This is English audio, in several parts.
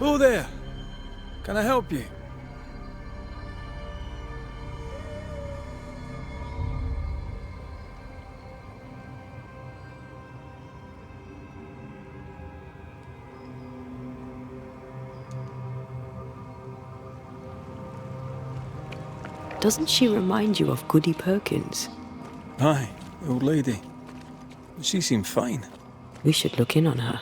Who there? Can I help you? Doesn't she remind you of Goody Perkins? Aye, the old lady. She seemed fine. We should look in on her.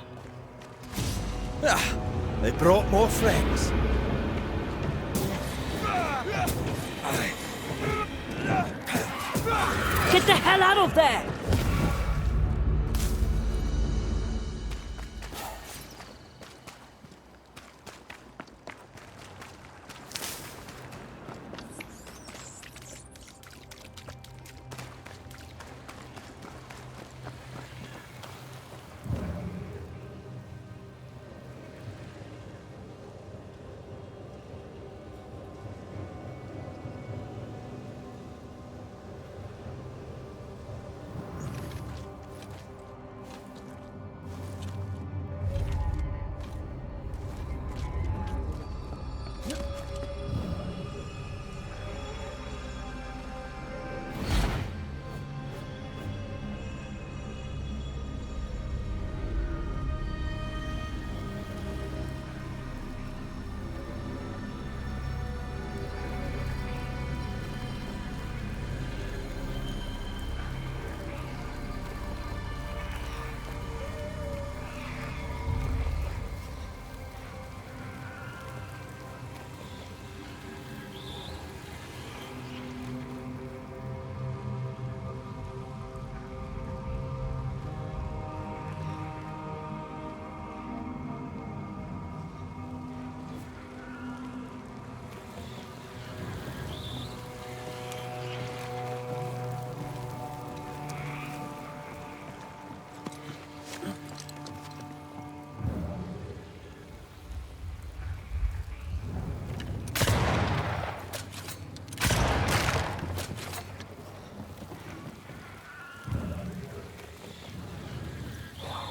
Ah, they brought more friends. Get the hell out of there!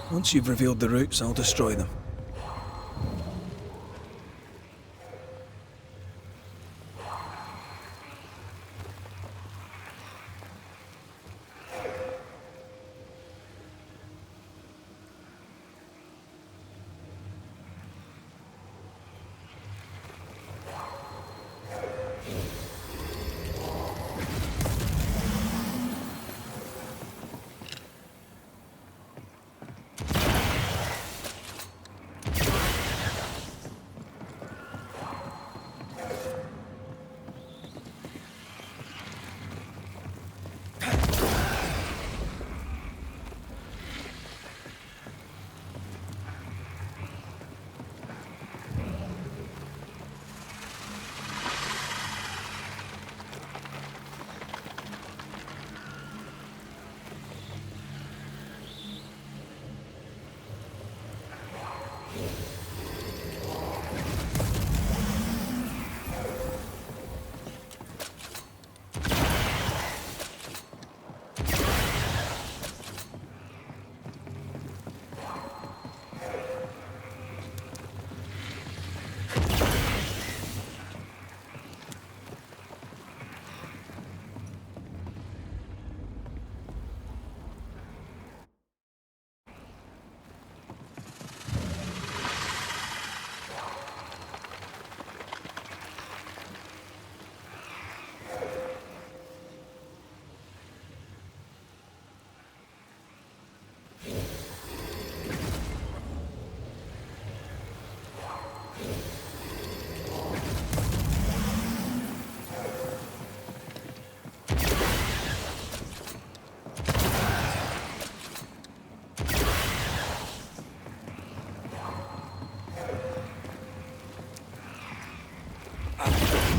Once you've revealed the roots, I'll destroy them.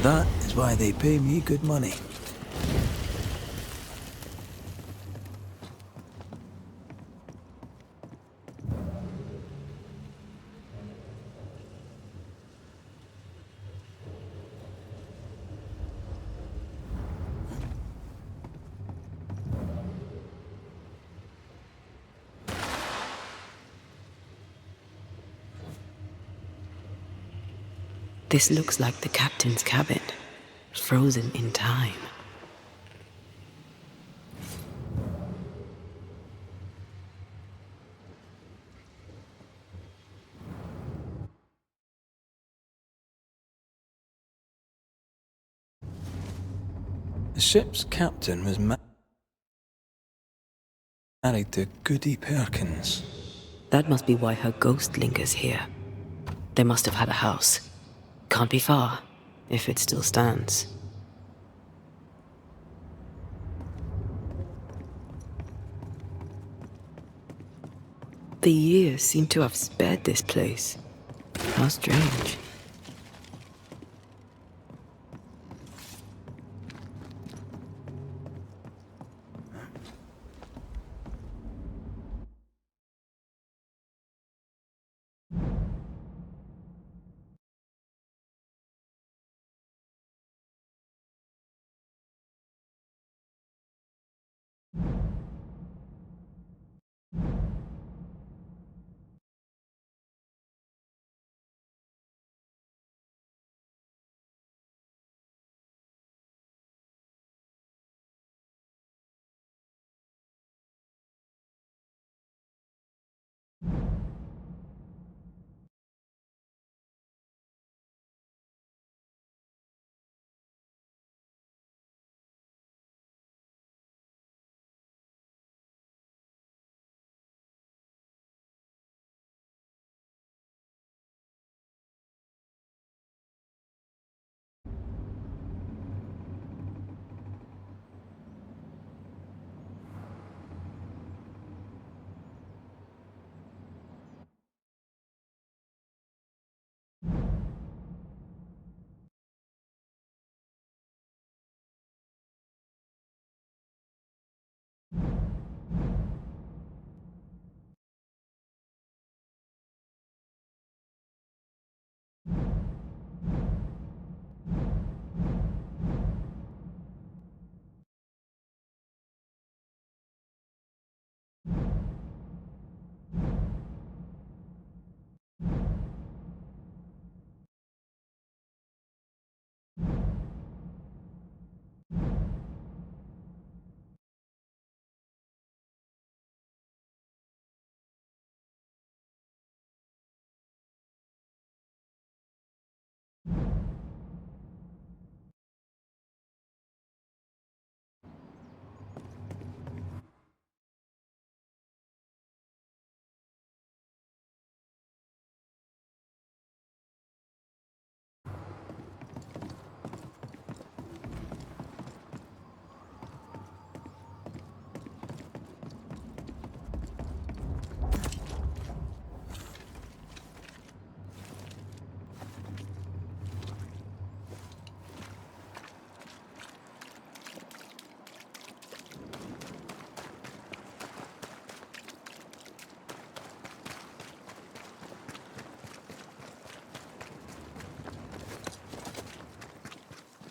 That is why they pay me good money. This looks like the captain's cabin, frozen in time. The ship's captain was married to Goody Perkins. That must be why her ghost lingers here. They must have had a house. Can't be far, if it still stands. The years seem to have spared this place. How strange.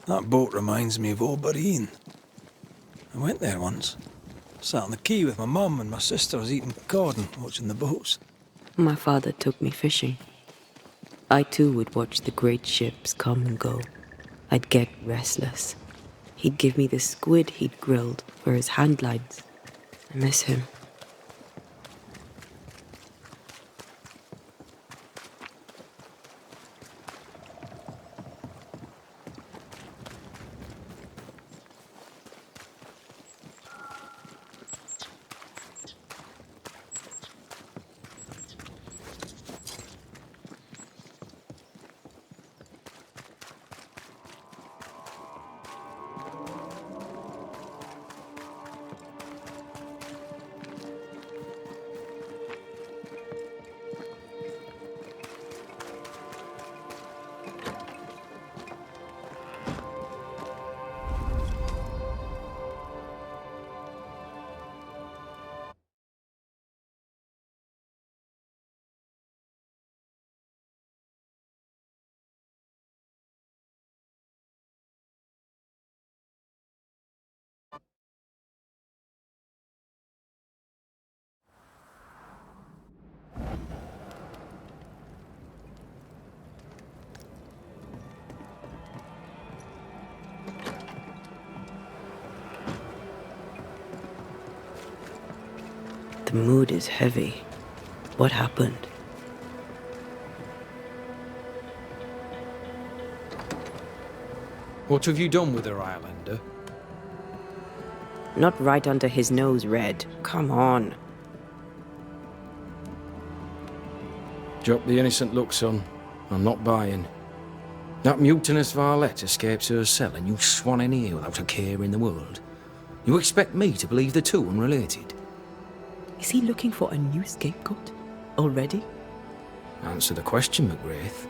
That boat reminds me of Obereen. I went there once. Sat on the quay with my mum and my sister was eating cod and watching the boats. My father took me fishing. I too would watch the great ships come and go. I'd get restless. He'd give me the squid he'd grilled for his handlines. I miss him. mood is heavy. What happened? What have you done with her, Highlander? Not right under his nose, Red. Come on. Drop the innocent look, son. I'm not buying. That mutinous varlet escapes her cell and you swan in here without a care in the world. You expect me to believe the two unrelated? Is he looking for a new scapegoat? Already? Answer the question, McGrath.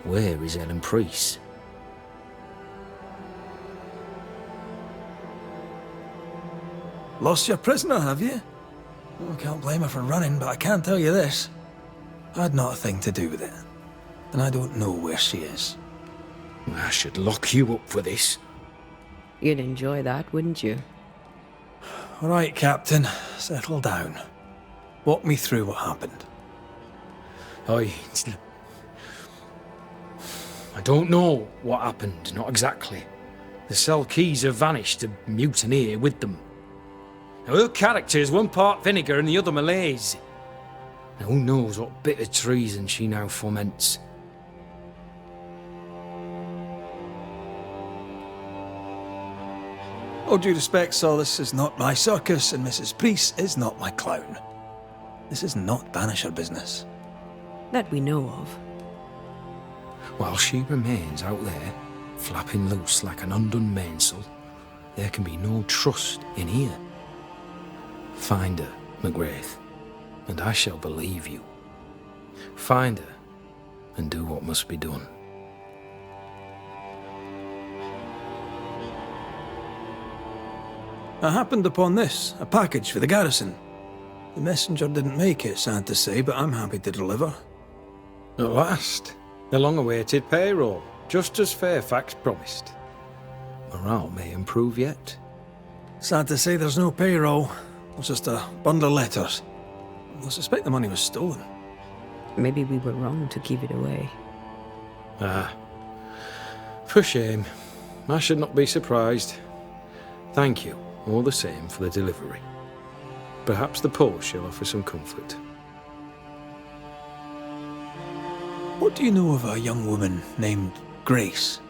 Where is Ellen Priest? Lost your prisoner, have you? I can't blame her for running, but I can tell you this. I had not a thing to do with it. And I don't know where she is. I should lock you up for this. You'd enjoy that, wouldn't you? All right, Captain. Settle down. Walk me through what happened. I don't know what happened, not exactly. The cell keys have vanished, the mutineer with them. Now, her character is one part vinegar and the other malaise. Now, who knows what bitter treason she now foments. All due respect, Saul, this is not my circus, and Mrs. Priest is not my clown. This is not Banisher business. That we know of. While she remains out there, flapping loose like an undone mainsail, there can be no trust in here. Find her, McGrath, and I shall believe you. Find her, and do what must be done. I happened upon this, a package for the garrison. The messenger didn't make it, sad to say, but I'm happy to deliver. At last, the long-awaited payroll, just as Fairfax promised. Morale may improve yet. Sad to say there's no payroll. It's just a bundle of letters. I suspect the money was stolen. Maybe we were wrong to give it away. Ah, for shame. I should not be surprised. Thank you, all the same, for the delivery. Perhaps the post shall offer some comfort. What do you know of a young woman named Grace?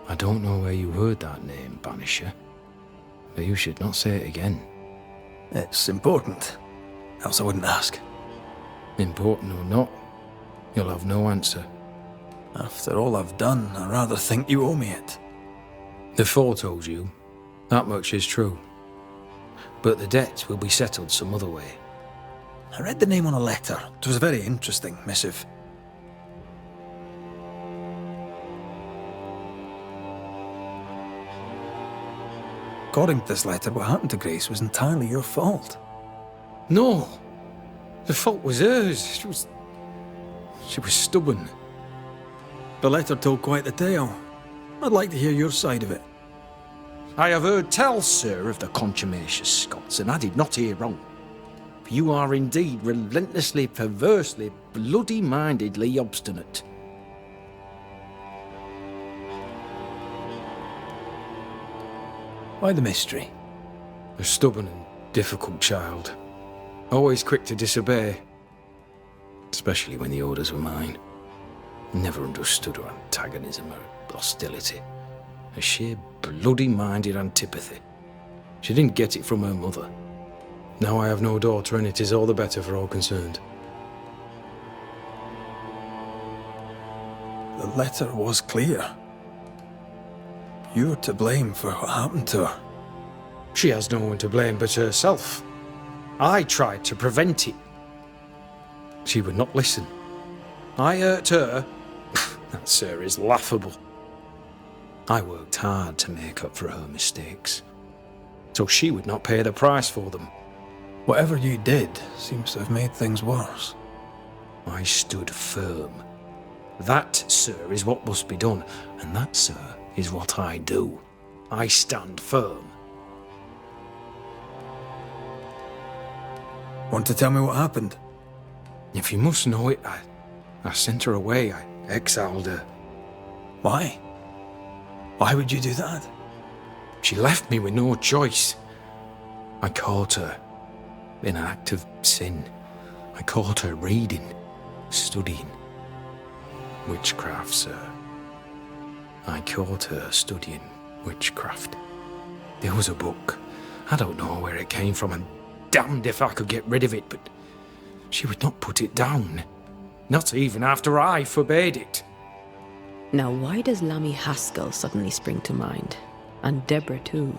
I don't know where you heard that name, Banisher, but you should not say it again. It's important, else I wouldn't ask. Important or not, you'll have no answer. After all I've done, I rather think you owe me it. The photos you, that much is true. But the debt will be settled some other way. I read the name on a letter. It was a very interesting missive. According to this letter, what happened to Grace was entirely your fault. No! The fault was hers. She was stubborn. The letter told quite the tale. I'd like to hear your side of it. I have heard tell, sir, of the contumacious Scots, and I did not hear wrong. For you are indeed relentlessly, perversely, bloody-mindedly obstinate. Why the mystery? A stubborn and difficult child. Always quick to disobey. Especially when the orders were mine. Never understood her antagonism or hostility. A sheer bloody-minded antipathy. She didn't get it from her mother. Now I have no daughter, and it is all the better for all concerned. The letter was clear. You're to blame for what happened to her. She has no one to blame but herself. I tried to prevent it. She would not listen. I hurt her. That, sir, is laughable. I worked hard to make up for her mistakes, so she would not pay the price for them. Whatever you did seems to have made things worse. I stood firm. That, sir, is what must be done, and that, sir, is what I do. I stand firm. Want to tell me what happened? If you must know it, I sent her away. I exiled her. Why? Why would you do that? She left me with no choice. I caught her. In an act of sin, I caught her reading, studying. Witchcraft, sir. I caught her studying witchcraft. There was a book. I don't know where it came from, and damned if I could get rid of it, but she would not put it down. Not even after I forbade it. Now why does Lammy Haskell suddenly spring to mind? And Deborah too.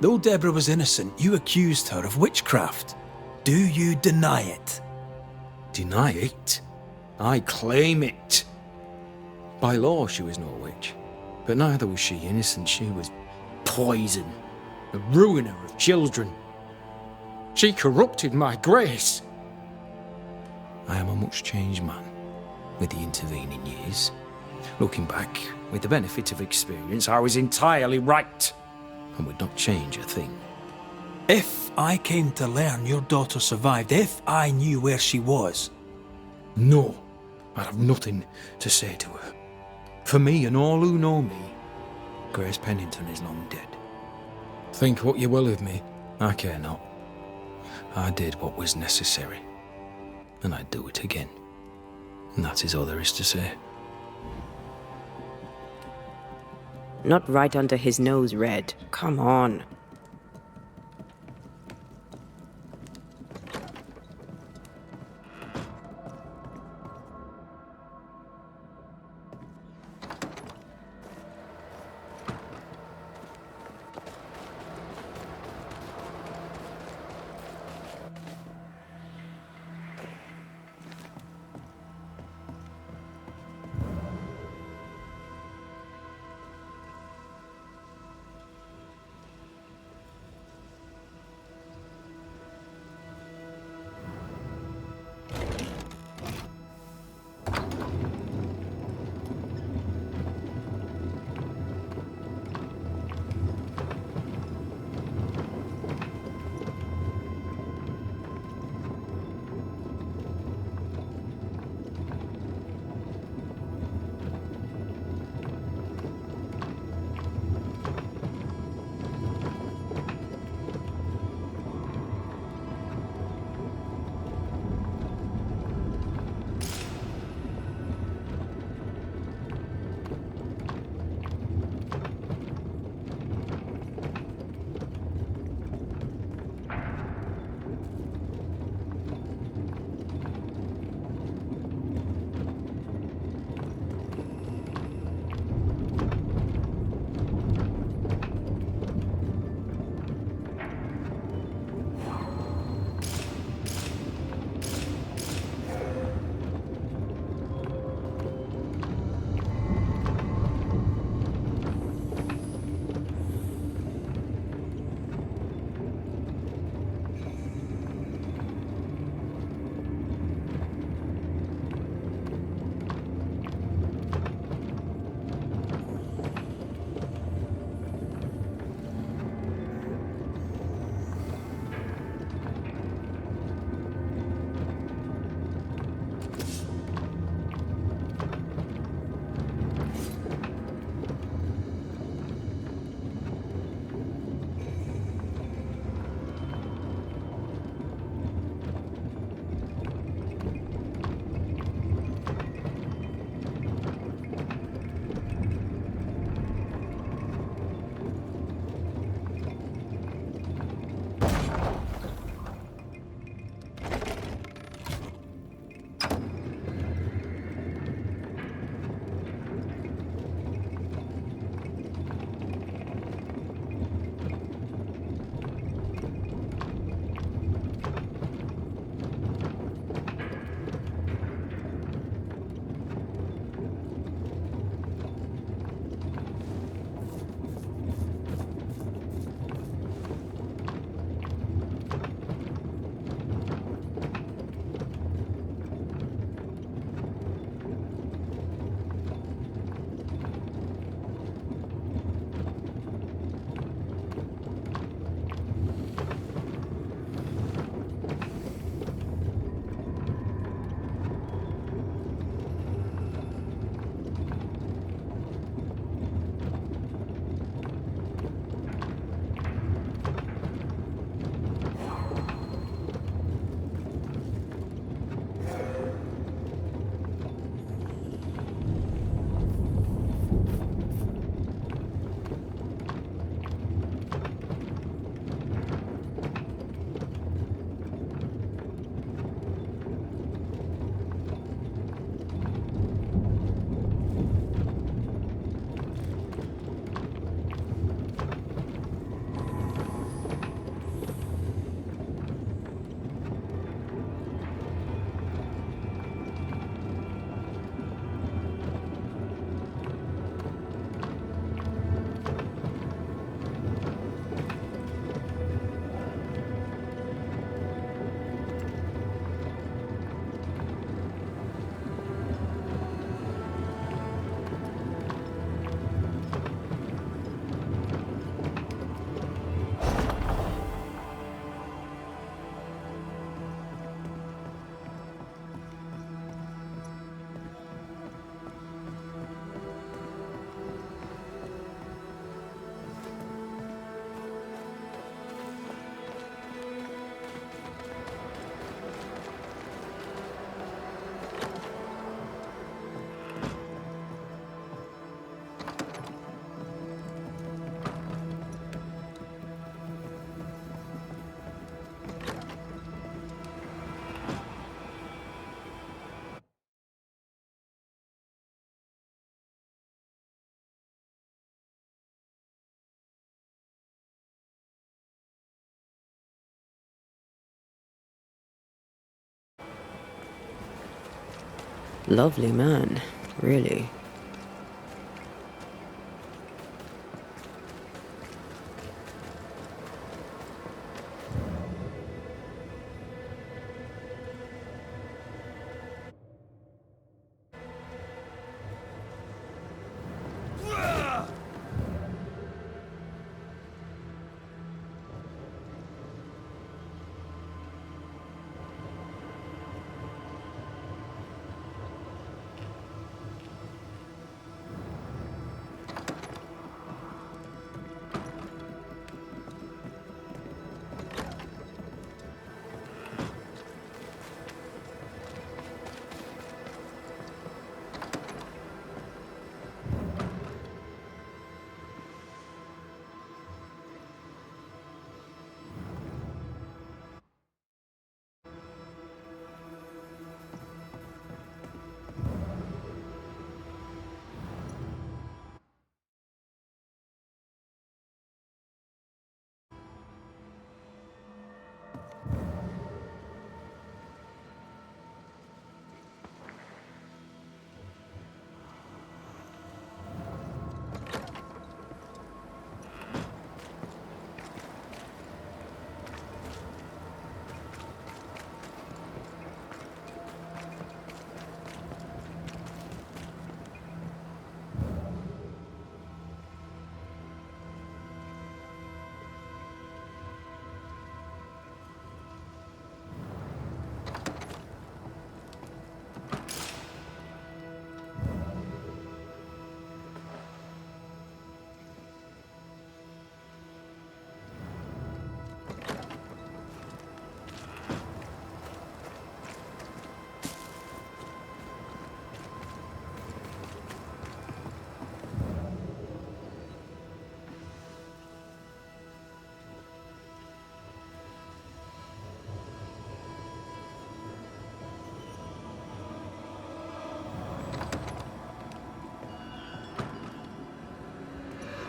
Though Deborah was innocent, you accused her of witchcraft. Do you deny it? Deny it? I claim it. By law, she was no witch. But neither was she innocent. She was poison, a ruiner of children. She corrupted my grace. I am a much changed man with the intervening years. Looking back, with the benefit of experience, I was entirely right and would not change a thing. If I came to learn your daughter survived, if I knew where she was... No, I'd have nothing to say to her. For me and all who know me, Grace Pennington is long dead. Think what you will of me, I care not. I did what was necessary, and I'd do it again. And that is all there is to say. Not right under his nose, Red. Come on. Lovely man, really.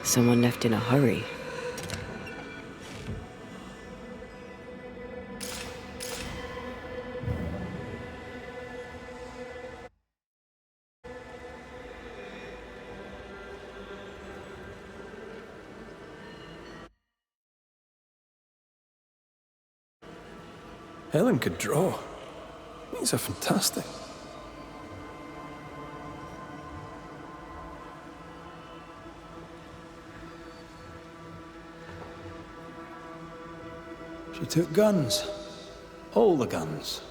Someone left in a hurry. Helen could draw. These are fantastic. She took guns. All the guns.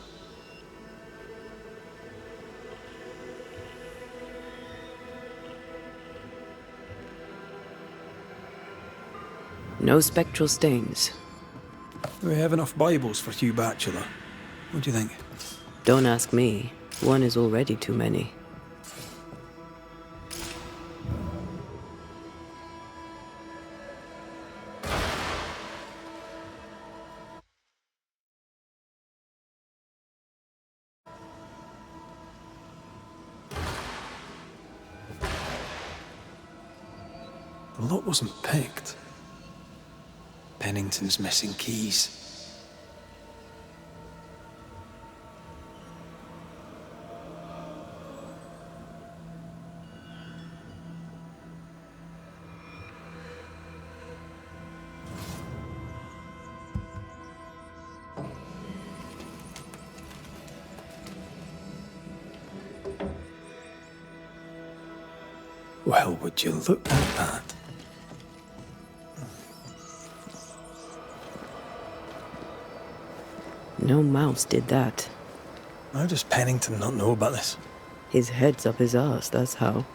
No spectral stains. We have enough Bibles for Hugh Bachelor. What do you think? Don't ask me. One is already too many. The lock wasn't picked. Pennington's missing keys. Well, would you look at that? No mouse did that. How does Pennington not know about this? His head's up his arse, that's how.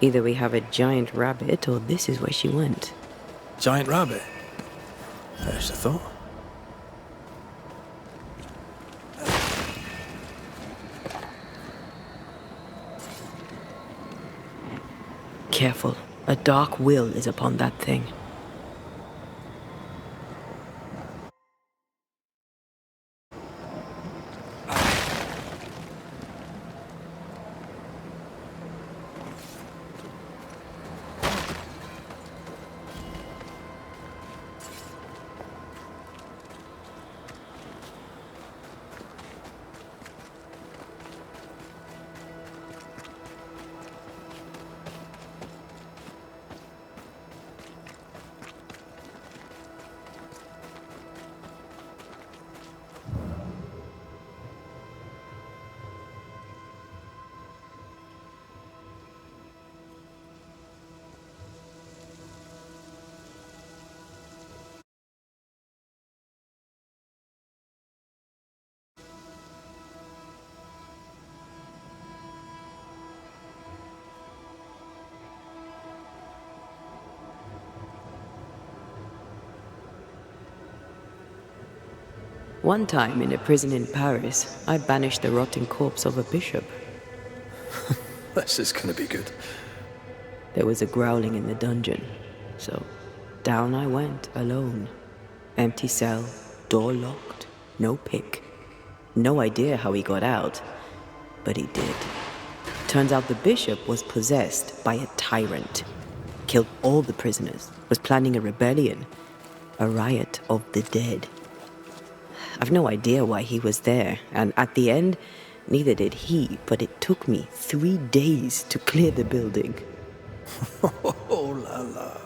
Either we have a giant rabbit, or this is where she went. Giant rabbit? There's the thought. Careful. A dark will is upon that thing. One time, in a prison in Paris, I banished the rotting corpse of a bishop. This is gonna be good. There was a growling in the dungeon, so down I went alone. Empty cell, door locked, no pick. No idea how he got out, but he did. Turns out the bishop was possessed by a tyrant. Killed all the prisoners, was planning a rebellion, a riot of the dead. I've no idea why he was there, and at the end, neither did he, but it took me 3 days to clear the building. Oh la la.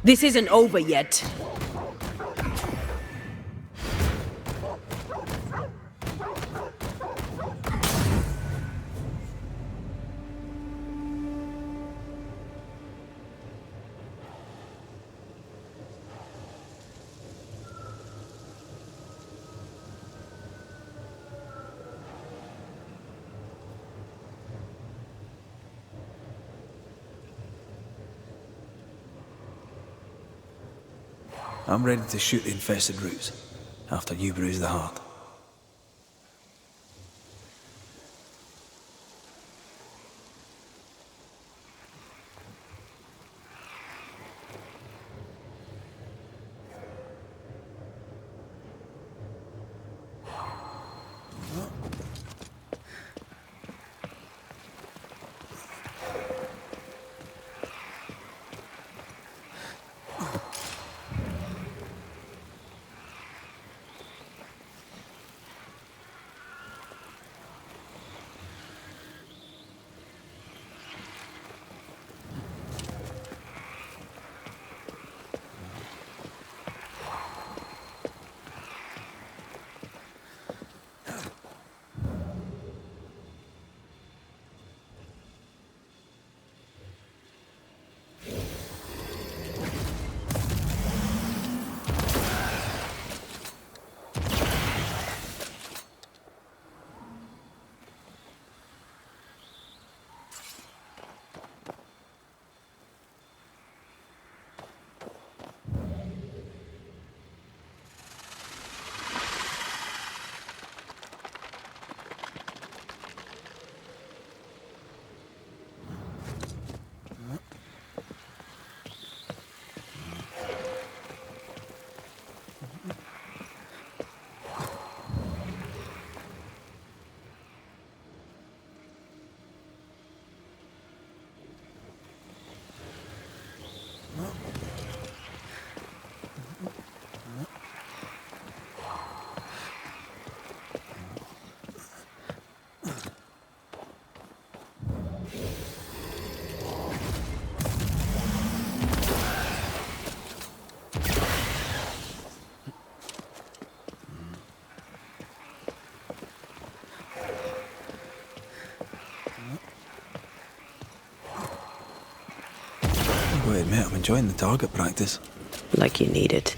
This isn't over yet. I'm ready to shoot the infested roots after you bruise the heart. I've got to admit, I'm enjoying the target practice. Like you need it.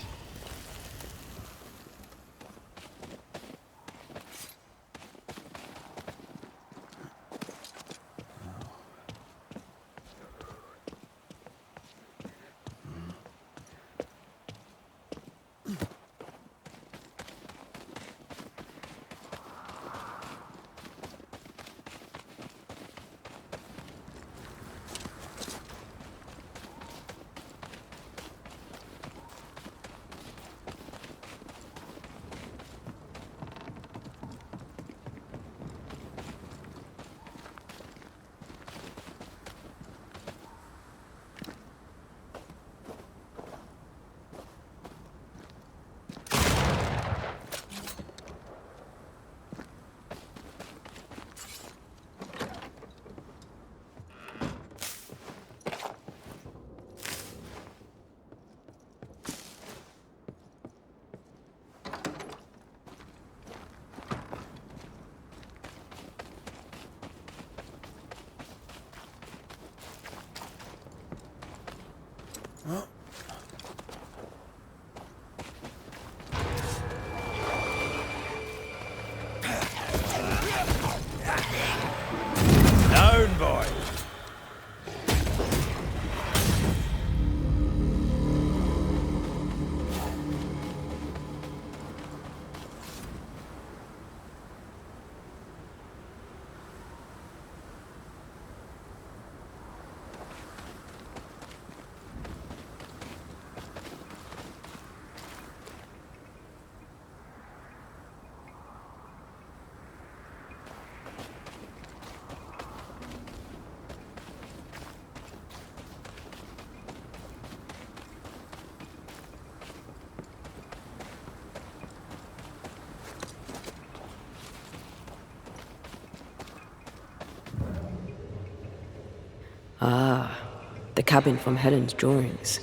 Ah, the cabin from Helen's drawings.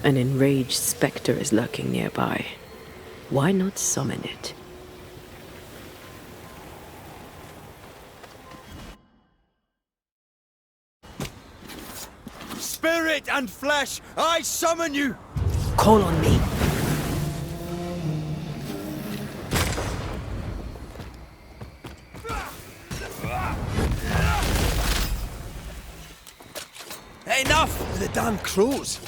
An enraged spectre is lurking nearby. Why not summon it? Spirit and flesh, I summon you! Call on me. Enough of the damn crows!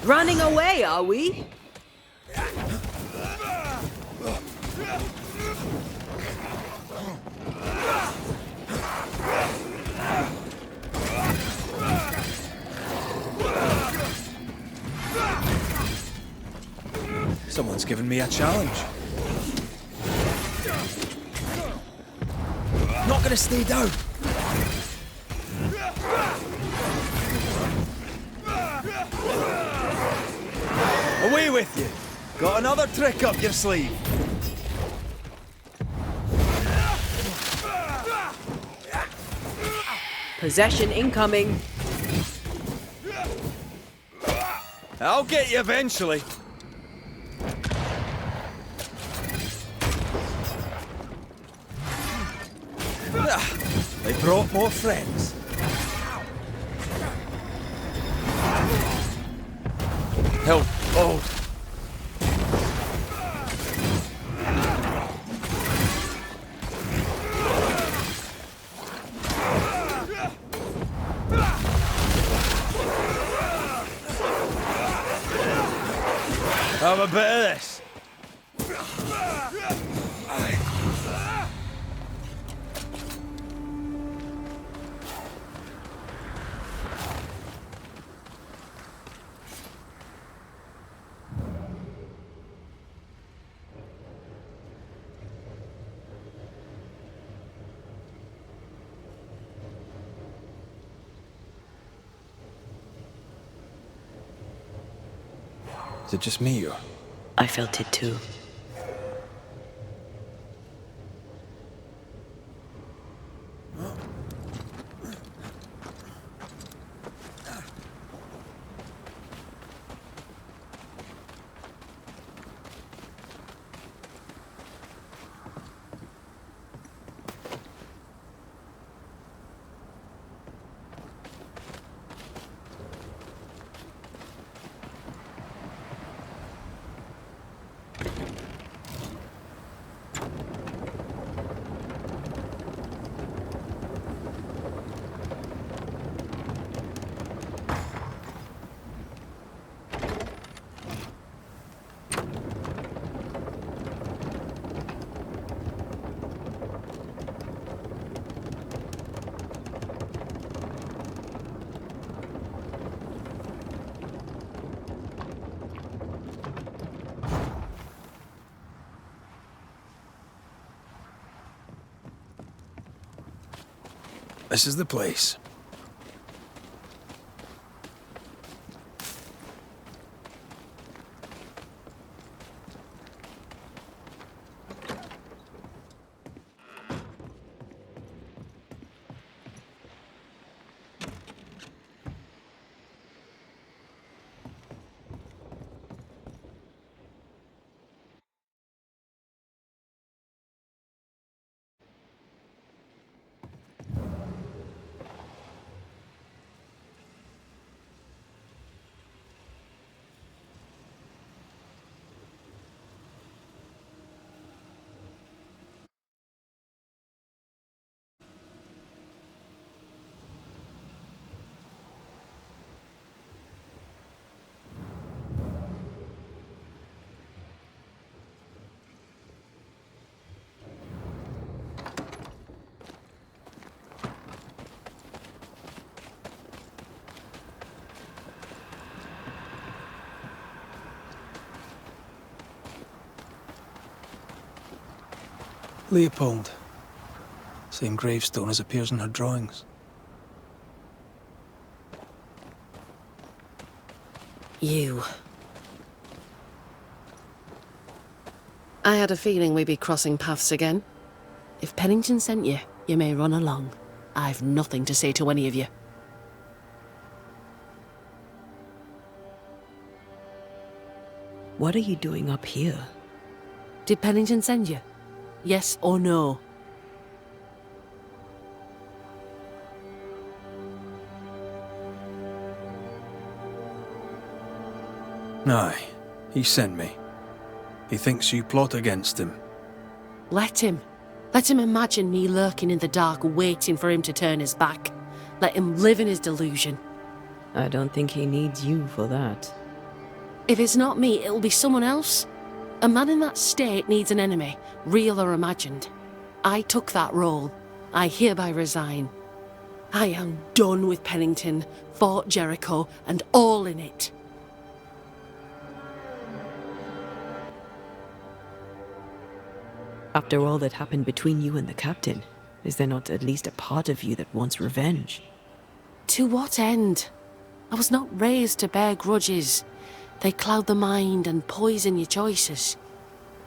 Running away, are we? Someone's given me a challenge. Not gonna stay down. Away with you! Got another trick up your sleeve. Possession incoming. I'll get you eventually. They brought more friends. Help, old. Have a bit of this. Is it just me, or? I felt it too. This is the place. Leopold. Same gravestone as appears in her drawings. You. I had a feeling we'd be crossing paths again. If Pennington sent you, you may run along. I've nothing to say to any of you. What are you doing up here? Did Pennington send you? Yes or no? Aye, he sent me. He thinks you plot against him. Let him. Let him imagine me lurking in the dark, waiting for him to turn his back. Let him live in his delusion. I don't think he needs you for that. If it's not me, it'll be someone else. A man in that state needs an enemy, real or imagined. I took that role. I hereby resign. I am done with Pennington, Fort Jericho, and all in it. After all that happened between you and the captain, is there not at least a part of you that wants revenge? To what end? I was not raised to bear grudges. They cloud the mind and poison your choices.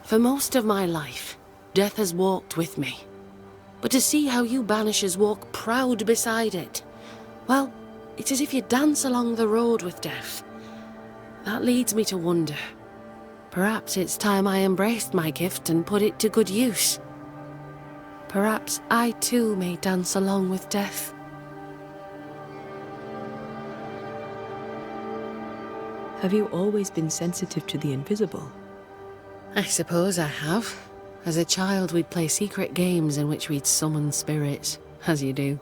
For most of my life, death has walked with me. But to see how you Banishers walk proud beside it, well, it's as if you dance along the road with death. That leads me to wonder. Perhaps it's time I embraced my gift and put it to good use. Perhaps I too may dance along with death. Have you always been sensitive to the invisible? I suppose I have. As a child, we'd play secret games in which we'd summon spirits, as you do.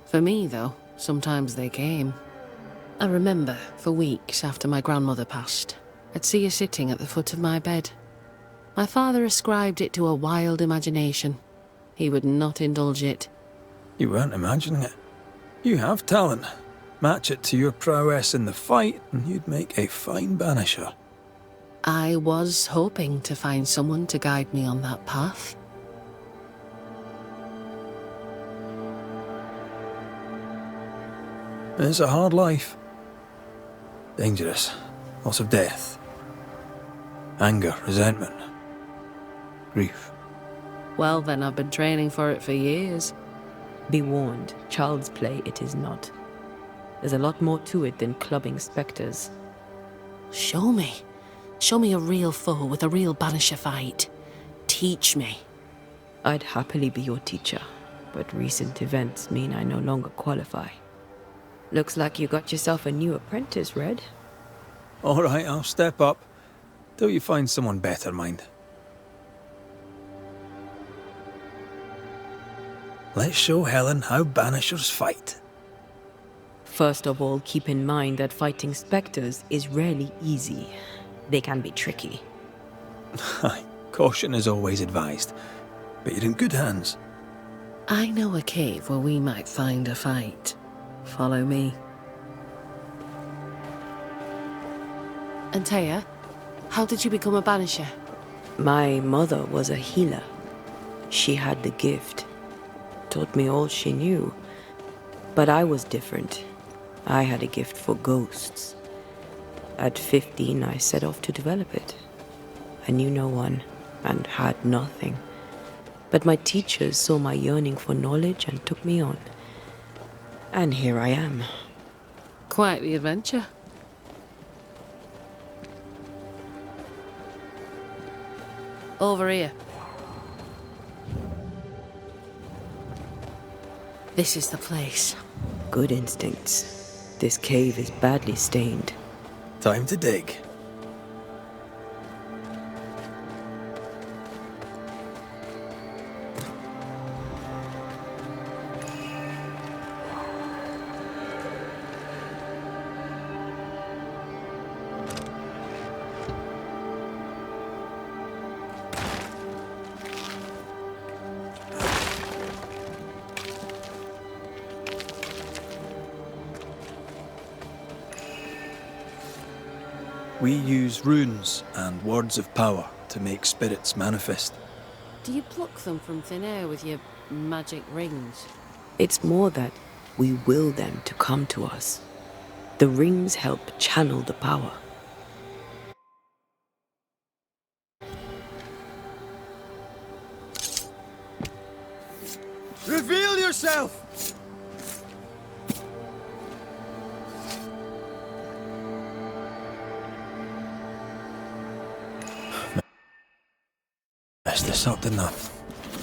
For me, though, sometimes they came. I remember, for weeks after my grandmother passed, I'd see her sitting at the foot of my bed. My father ascribed it to a wild imagination. He would not indulge it. You weren't imagining it. You have talent. Match it to your prowess in the fight, and you'd make a fine banisher. I was hoping to find someone to guide me on that path. It's a hard life. Dangerous. Lots of death. Anger, resentment, grief. Well, then I've been training for it for years. Be warned, child's play it is not. There's a lot more to it than clubbing spectres. Show me. Show me a real foe with a real banisher fight. Teach me. I'd happily be your teacher, but recent events mean I no longer qualify. Looks like you got yourself a new apprentice, Red. All right, I'll step up. Till you find someone better, mind. Let's show Helen how banishers fight. First of all, keep in mind that fighting spectres is rarely easy. They can be tricky. Caution is always advised, but you're in good hands. I know a cave where we might find a fight. Follow me. And Taya, how did you become a banisher? My mother was a healer. She had the gift. Taught me all she knew. But I was different. I had a gift for ghosts. At 15, I set off to develop it. I knew no one, and had nothing. But my teachers saw my yearning for knowledge and took me on. And here I am. Quite the adventure. Over here. This is the place. Good instincts. This cave is badly stained. Time to dig. We use runes and words of power to make spirits manifest. Do you pluck them from thin air with your magic rings? It's more that we will them to come to us. The rings help channel the power. Reveal yourself! Messed this up, didn't I?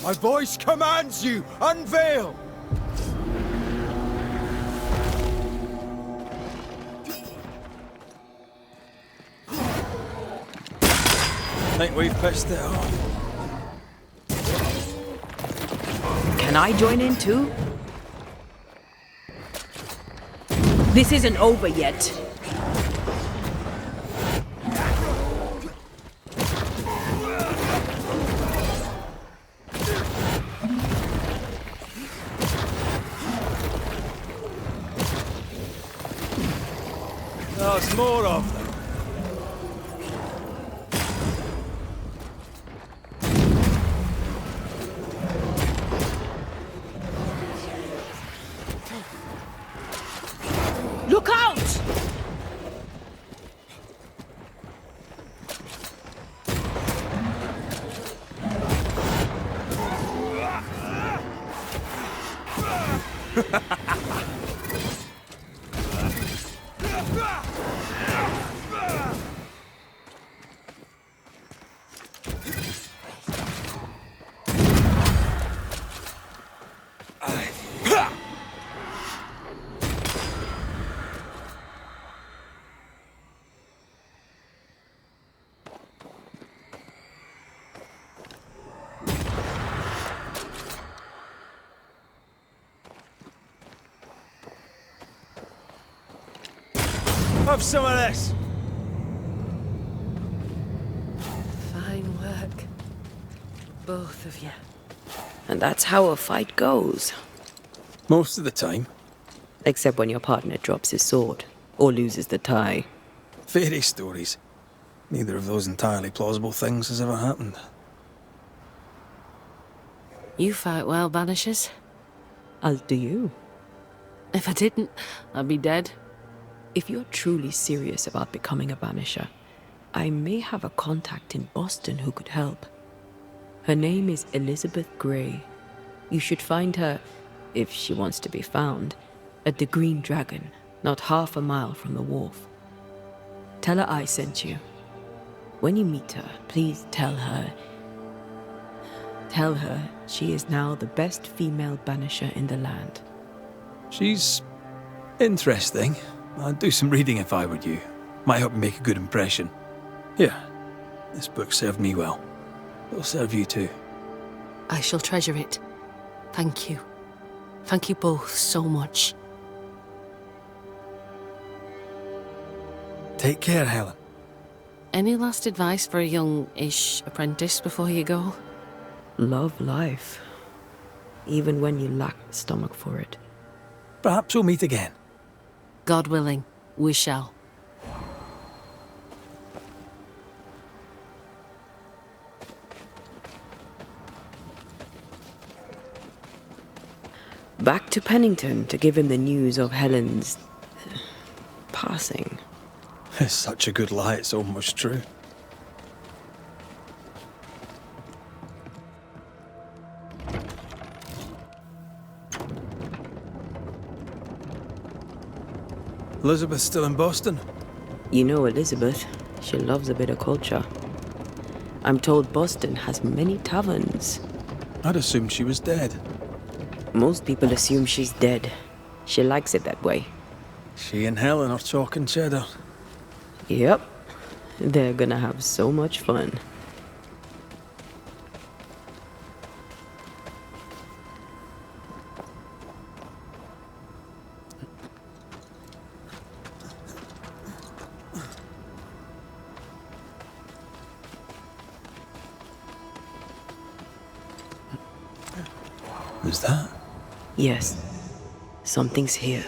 My voice commands you! Unveil! Think we've pissed it off. Can I join in too? This isn't over yet. There's more of them. Look out! Have some of this. Fine work. Both of you. And that's how a fight goes. Most of the time. Except when your partner drops his sword or loses the tie. Fairy stories. Neither of those entirely plausible things has ever happened. You fight well, Banishers. As do you. If I didn't, I'd be dead. If you're truly serious about becoming a Banisher, I may have a contact in Boston who could help. Her name is Elizabeth Grey. You should find her, if she wants to be found, at the Green Dragon, not half a mile from the wharf. Tell her I sent you. When you meet her, please tell her she is now the best female Banisher in the land. She's interesting. I'd do some reading if I were you. Might help me make a good impression. Here, this book served me well. It'll serve you too. I shall treasure it. Thank you. Thank you both so much. Take care, Helen. Any last advice for a young-ish apprentice before you go? Love life, even when you lack the stomach for it. Perhaps we'll meet again. God willing, we shall. Back to Pennington to give him the news of Helen's passing. It's such a good lie, it's almost true. Elizabeth's still in Boston? You know Elizabeth, she loves a bit of culture. I'm told Boston has many taverns. I'd assumed she was dead. Most people assume she's dead. She likes it that way. She and Helen are talking cheddar. Yep. They're gonna have so much fun. Was that? Yes. Something's here.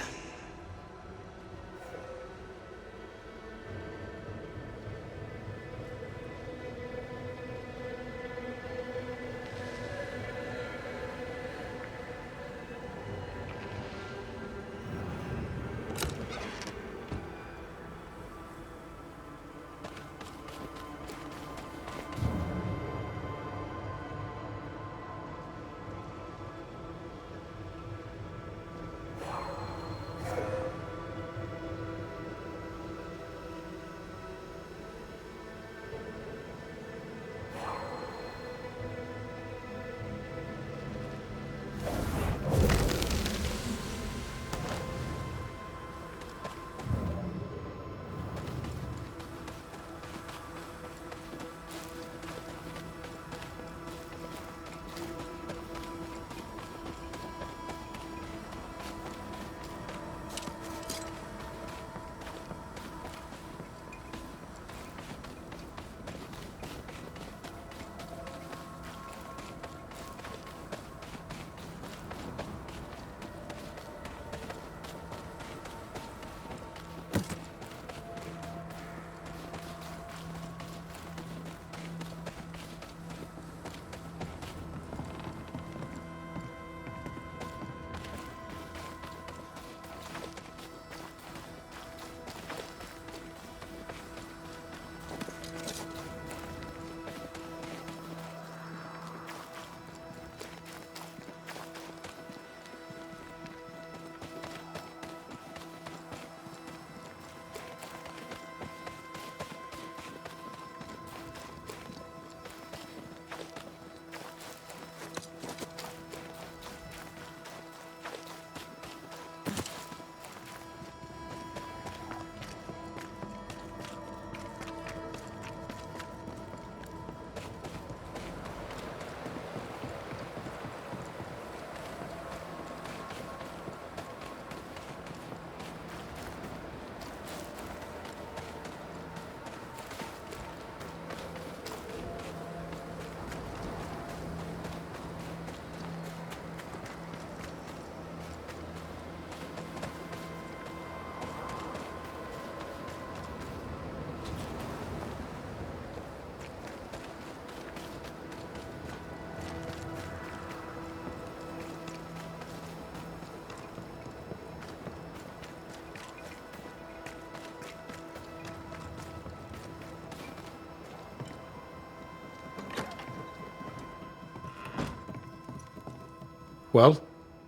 Well,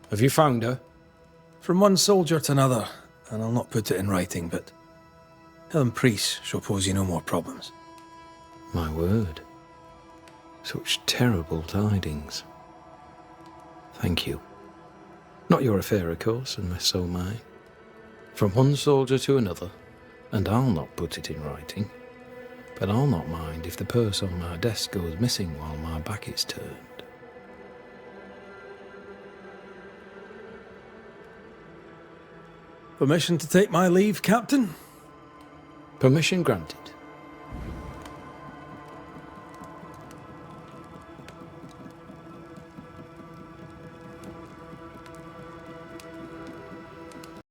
have you found her? From one soldier to another, and I'll not put it in writing, but Helen Priest shall pose you no more problems. My word. Such terrible tidings. Thank you. Not your affair, of course, unless so mine. From one soldier to another, and I'll not put it in writing. But I'll not mind if the purse on my desk goes missing while my back is turned. Permission to take my leave, Captain? Permission granted.